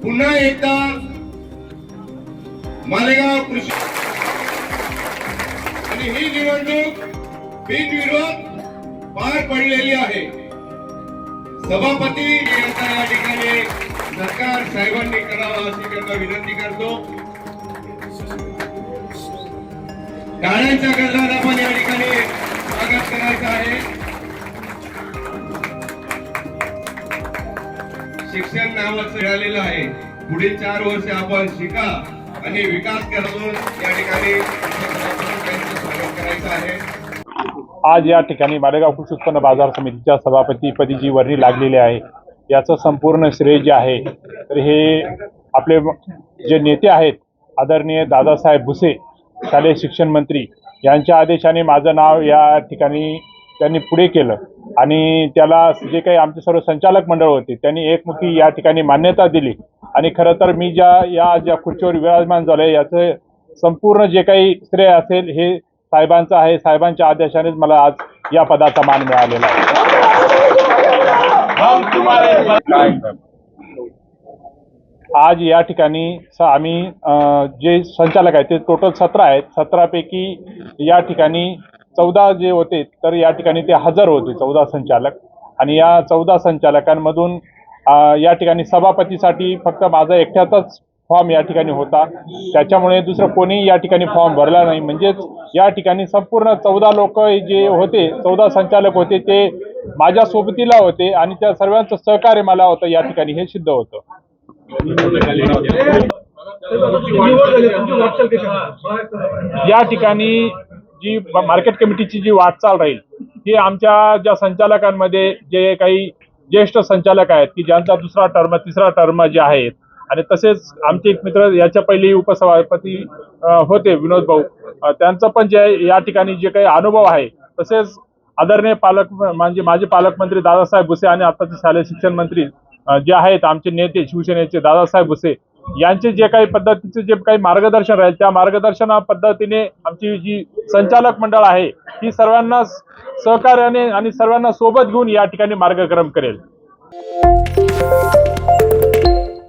पुन्हा एकदा मालेगाव कृषी आणि ही निवडणूक बिनविरोध पार पडलेली आहे। सभापती यांचा या ठिकाणी सरकार साहेबांनी करावा अशी त्यांना विनंती करतो। टाळ्यांच्या गजरात आपण या ठिकाणी स्वागत करायचं आहे। शिक्षण नावाचं मिळालेलं आहे। पुढील 4 वर्ष आपण शिका आणि विकास करून या ठिकाणी त्यांचं स्वागत करायचं आहे। आज या ठिकाणी मालेगाव कृषी उत्पन्न बाजार समितीच्या सभापतीपदी जी वर्णी लागलेली आहे याचं संपूर्ण श्रेय जे आहे तर हे आपले जे नेते आहेत आदरणीय दादासाहेब भुसे शालेय शिक्षण मंत्री यांच्या आदेशाने माझं नाव या ठिकाणी त्यांनी पुढे केलं आणि त्याला जे काही आमचे सर्व संचालक मंडळ होते त्यांनी एकमुखी या ठिकाणी मान्यता दिली आणि खरं तर मी ज्या खुर्चीवर विराजमान झालोय याचं संपूर्ण जे काही श्रेय असेल हे साहेबांचं आहे। साहेबांच्या आदेशानेच मला आज या पदाचा मान मिळालेला आहे। आज या ठिकाणी आम्ही जे संचालक आहेत ते टोटल 17 आहेत। 17 पैकी या ठिकाणी 14 जे होते तर या ठिकाणी ते हजर होते 14 संचालक आणि या 14 संचालकांमधून या ठिकाणी सभापतीसाठी फक्त माझा एकट्याचाच फॉर्म या ठिकाणी होता। त्याच्यामुळे दुसरं कोणी या ठिकाणी फॉर्म भरला नाही। म्हणजेच या ठिकाणी संपूर्ण 14 लोक जे होते 14 संचालक होते ते माझ्या सोबतीला होते आणि त्या सर्वांचं सहकार्य मला होतं या ठिकाणी हे सिद्ध होतं। या ठिकाणी जी मार्केट कमिटीची जी वाटचाल राहील ही आमच्या ज्या संचालकांमध्ये जे काही ज्येष्ठ संचालक आहेत की ज्यांचा 2रा टर्म 3रा टर्म जे आहेत आणि तसेच आमचे एक मित्र याच्या पहिले उपसभापती होते विनोद भाऊ त्यांचं पण जे या ठिकाणी जे काही अनुभव आहे तसेच आदरणीय म्हणजे माझे पालकमंत्री दादासाहेब भुसे आणि आताचे शालेय शिक्षण मंत्री जे आहेत आमचे नेते शिवसेनेचे दादासाहेब भुसे यांचे जे काही पद्धतीचे जे काही मार्गदर्शन राहील त्या मार्गदर्शना पद्धतीने आमची जी संचालक मंडळ आहे ही सर्वांना सहकार्याने आणि सर्वांना सोबत घेऊन या ठिकाणी मार्गक्रम करेल।